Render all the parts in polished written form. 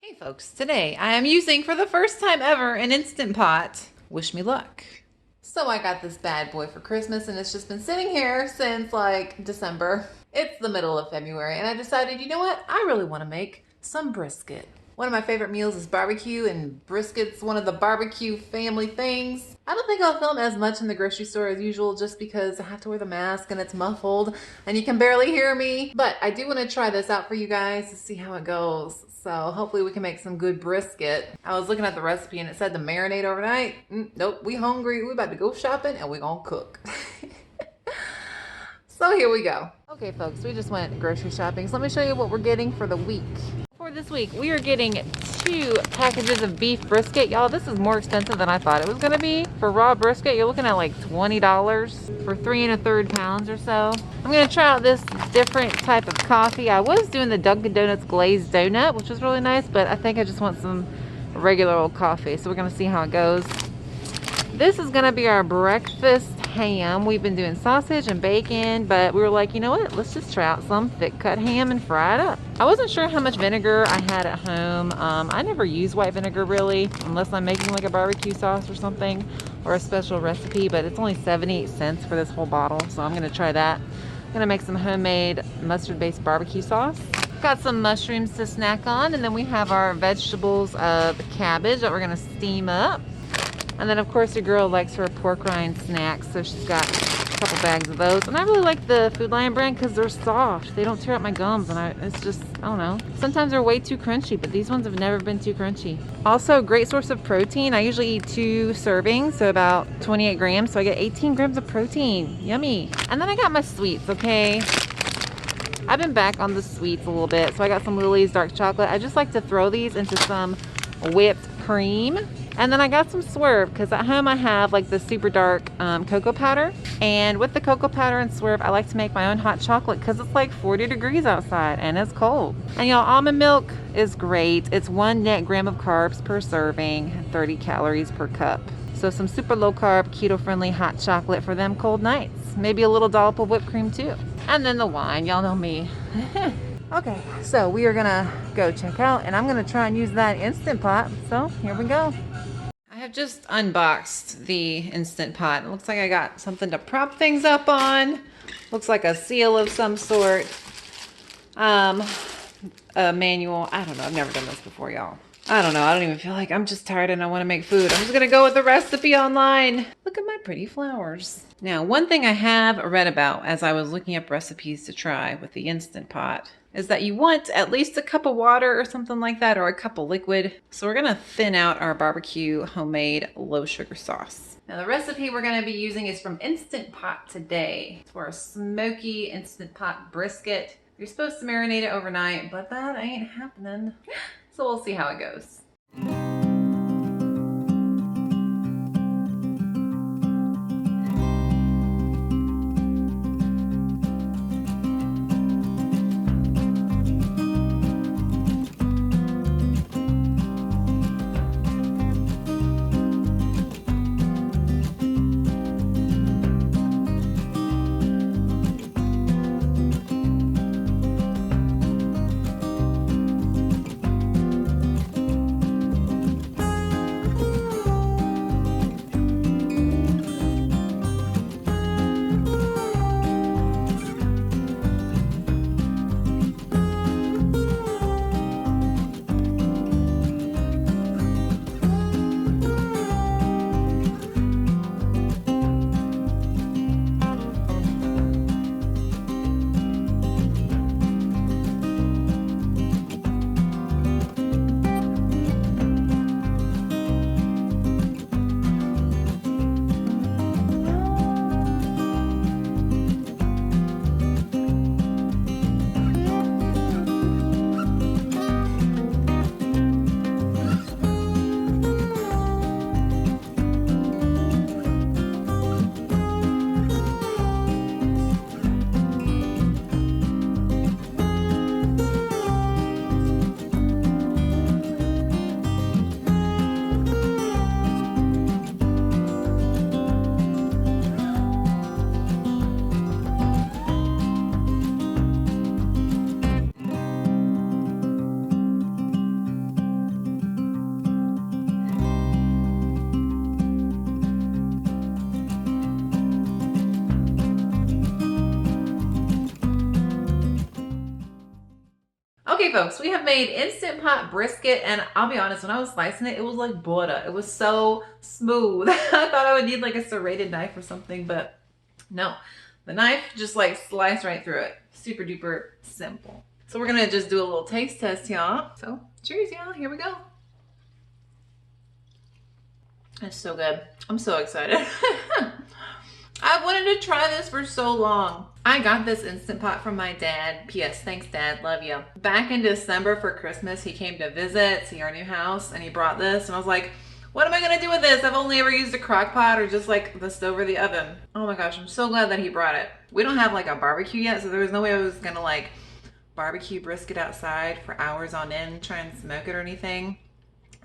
Hey folks, today I am using for the first time ever an Instant Pot. Wish me luck. So I got this bad boy for Christmas and it's just been sitting here since like December. It's the middle of February and I decided, you know what? I really want to make some brisket. One of my favorite meals is barbecue, and brisket's one of the barbecue family things. I don't think I'll film as much in the grocery store as usual just because I have to wear the mask and it's muffled and you can barely hear me. But I do want to try this out for you guys to see how it goes. So hopefully we can make some good brisket. I was looking at the recipe and it said to marinate overnight. Nope, we hungry. We about to go shopping and we gonna cook. So here we go. Okay folks, we just went grocery shopping. So let me show you what we're getting for the week. For this week, we are getting 2 packages of beef brisket. Y'all, this is more expensive than I thought it was gonna be. For raw brisket, you're looking at like $20 for 3 1/3 pounds or so. I'm gonna try out this different type of coffee. I was doing the Dunkin' Donuts glazed donut, which was really nice, but I think I just want some regular old coffee. So we're gonna see how it goes. This is gonna be our breakfast ham. We've been doing sausage and bacon, but we were like, you know what? Let's just try out some thick cut ham and fry it up. I wasn't sure how much vinegar I had at home. I never use white vinegar really, unless I'm making like a barbecue sauce or something, or a special recipe, but it's only 78 cents for this whole bottle. So I'm gonna try that. I'm gonna make some homemade mustard-based barbecue sauce. Got some mushrooms to snack on, and then we have our vegetables of cabbage that we're gonna steam up. And then of course your girl likes her pork rind snacks, so she's got a couple bags of those. And I really like the Food Lion brand because they're soft. They don't tear up my gums, and it's just, I don't know. Sometimes they're way too crunchy, but these ones have never been too crunchy. Also, great source of protein. I usually eat 2 servings, so about 28 grams. So I get 18 grams of protein. Yummy. And then I got my sweets, okay? I've been back on the sweets a little bit. So I got some Lily's dark chocolate. I just like to throw these into some whipped cream. And then I got some Swerve because at home I have like the super dark cocoa powder. And with the cocoa powder and Swerve, I like to make my own hot chocolate because it's like 40 degrees outside and it's cold. And y'all, almond milk is great. It's 1 net gram of carbs per serving, 30 calories per cup. So some super low carb, keto friendly hot chocolate for them cold nights. Maybe a little dollop of whipped cream too. And then the wine, y'all know me. Okay, so we are gonna go check out and I'm gonna try and use that Instant Pot. So here we go. I have just unboxed the Instant Pot. It looks like I got something to prop things up on. Looks like a seal of some sort. A manual. I don't know. I've never done this before, y'all. I don't know. I don't even feel like I'm just tired and I want to make food. I'm just going to go with the recipe online. Look at my pretty flowers. Now, one thing I have read about as I was looking up recipes to try with the Instant Pot is that you want at least a cup of water or something like that, or a cup of liquid. So we're gonna thin out our barbecue homemade low sugar sauce. Now the recipe we're gonna be using is from Instant Pot today. It's for a smoky Instant Pot brisket. You're supposed to marinate it overnight, but that ain't happening. So we'll see how it goes. Okay, folks, we have made Instant Pot brisket, and I'll be honest, when I was slicing it, it was like butter. It was so smooth. I thought I would need like a serrated knife or something, but no. The knife just like sliced right through it. Super duper simple. So we're gonna just do a little taste test, y'all. So cheers, y'all. Here we go. It's so good. I'm so excited. I've wanted to try this for so long. I got this Instant Pot from my dad. P.S. Thanks, Dad. Love you. Back in December for Christmas, he came to visit, see our new house, and he brought this. And I was like, what am I going to do with this? I've only ever used a crock pot or just like the stove or the oven. Oh my gosh, I'm so glad that he brought it. We don't have like a barbecue yet, so there was no way I was going to like barbecue brisket outside for hours on end, try and smoke it or anything.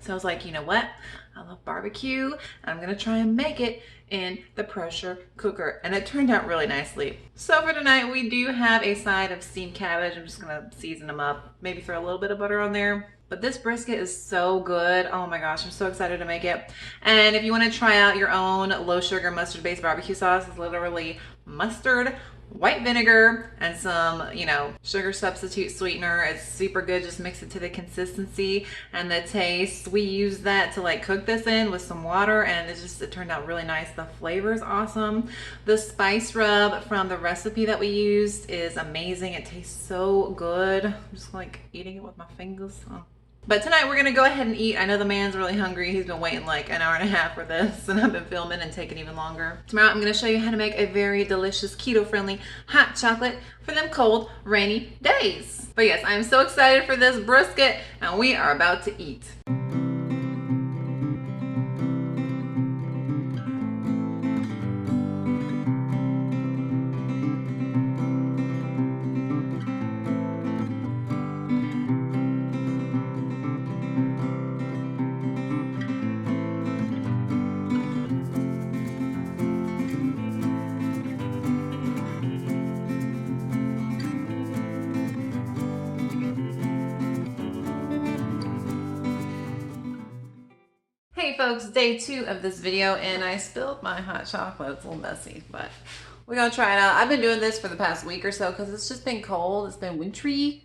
So I was like, you know what? I love barbecue, and I'm gonna try and make it in the pressure cooker. And it turned out really nicely. So for tonight, we do have a side of steamed cabbage. I'm just gonna season them up, maybe throw a little bit of butter on there. But this brisket is so good. Oh my gosh, I'm so excited to make it. And if you wanna try out your own low sugar mustard-based barbecue sauce, it's literally mustard, white vinegar, and some, you know, sugar substitute sweetener. It's super good. Just mix it to the consistency and the taste. We use that to like cook this in with some water, and it turned out really nice. The flavor is awesome. The spice rub from the recipe that we used is amazing. It tastes so good. I'm just like eating it with my fingers. Oh. But tonight we're gonna go ahead and eat. I know the man's really hungry. He's been waiting like an hour and a half for this, and I've been filming and taking even longer. Tomorrow I'm gonna show you how to make a very delicious keto-friendly hot chocolate for them cold, rainy days. But yes, I'm so excited for this brisket, and we are about to eat. Hey folks, day 2 of this video, and I spilled my hot chocolate. It's a little messy, but we're gonna try it out. I've been doing this for the past week or so because it's just been cold. It's been wintry.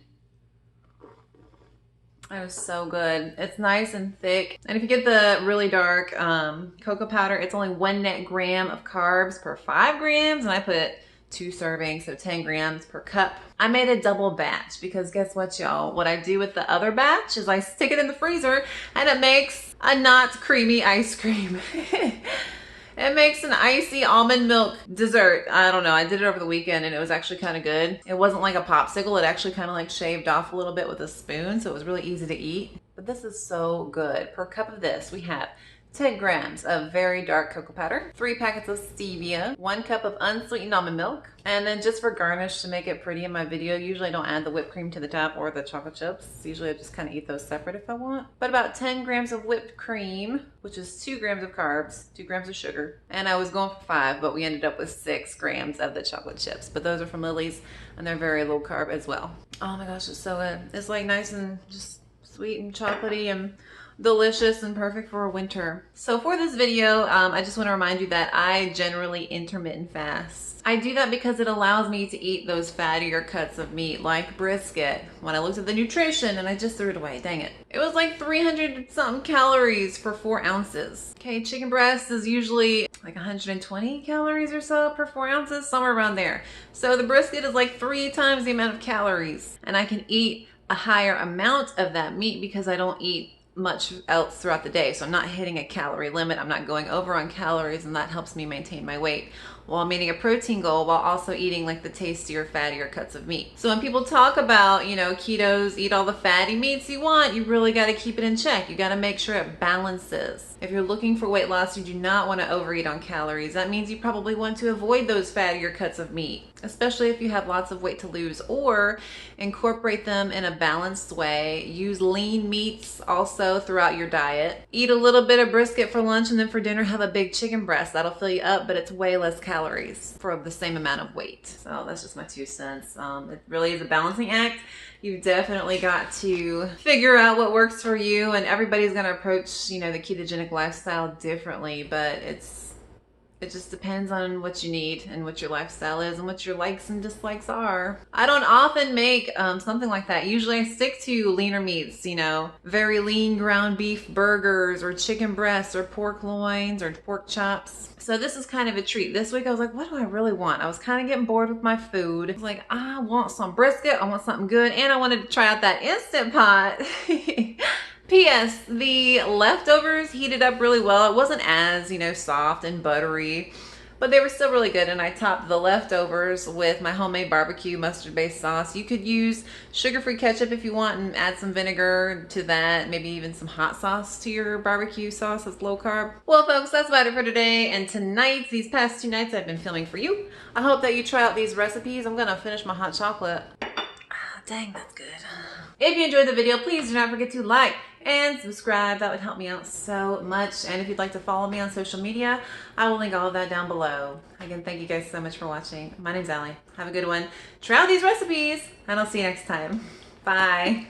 It was so good. It's nice and thick. And if you get the really dark cocoa powder, it's only 1 net gram of carbs per 5 grams, and I put 2 servings, so 10 grams per cup. I made a double batch because guess what, y'all? What I do with the other batch is I stick it in the freezer, and it makes a not creamy ice cream. It makes an icy almond milk dessert. I don't know. I did it over the weekend, and it was actually kind of good. It wasn't like a popsicle. It actually kind of like shaved off a little bit with a spoon, so it was really easy to eat. But this is so good. Per cup of this, we have 10 grams of very dark cocoa powder, 3 packets of stevia, 1 cup of unsweetened almond milk, and then just for garnish to make it pretty in my video, usually I don't add the whipped cream to the top or the chocolate chips. Usually I just kind of eat those separate if I want. But about 10 grams of whipped cream, which is 2 grams of carbs, 2 grams of sugar. And I was going for 5, but we ended up with 6 grams of the chocolate chips. But those are from Lily's, and they're very low carb as well. Oh my gosh, it's so good. It's like nice and just sweet and chocolatey and delicious and perfect for winter. So for this video, I just want to remind you that I generally intermittent fast. I do that because it allows me to eat those fattier cuts of meat like brisket. When I looked at the nutrition, and I just threw it away, dang it. It was like 300 something calories for 4 ounces. Okay, chicken breast is usually like 120 calories or so per 4 ounces, somewhere around there. So the brisket is like 3 times the amount of calories, and I can eat a higher amount of that meat because I don't eat much else throughout the day. So I'm not hitting a calorie limit. I'm not going over on calories, and that helps me maintain my weight while meeting a protein goal while also eating like the tastier, fattier cuts of meat. So when people talk about, you know, ketos, eat all the fatty meats you want, you really got to keep it in check. You got to make sure it balances. If you're looking for weight loss, you do not want to overeat on calories. That means you probably want to avoid those fattier cuts of meat, especially if you have lots of weight to lose, or incorporate them in a balanced way. Use lean meats also throughout your diet. Eat a little bit of brisket for lunch, and then for dinner have a big chicken breast. That'll fill you up, but it's way less calories for the same amount of weight. So that's just my 2 cents. It really is a balancing act. You've definitely got to figure out what works for you, and everybody's going to approach, you know, the ketogenic lifestyle differently, but it's It just depends on what you need and what your lifestyle is and what your likes and dislikes are. I don't often make something like that. Usually I stick to leaner meats, you know, very lean ground beef burgers or chicken breasts or pork loins or pork chops. So this is kind of a treat. This week I was like, what do I really want? I was kind of getting bored with my food. I was like, I want some brisket. I want something good. And I wanted to try out that Instant Pot. P.S. The leftovers heated up really well. It wasn't as, you know, soft and buttery, but they were still really good. And I topped the leftovers with my homemade barbecue mustard-based sauce. You could use sugar-free ketchup if you want and add some vinegar to that. Maybe even some hot sauce to your barbecue sauce that's low carb. Well, folks, that's about it for today. And tonight, these past 2 nights I've been filming for you. I hope that you try out these recipes. I'm gonna finish my hot chocolate. Dang, that's good. If you enjoyed the video, please do not forget to like and subscribe. That would help me out so much. And if you'd like to follow me on social media, I will link all of that down below. Again, thank you guys so much for watching. My name's Allie. Have a good one. Try out these recipes, and I'll see you next time. Bye.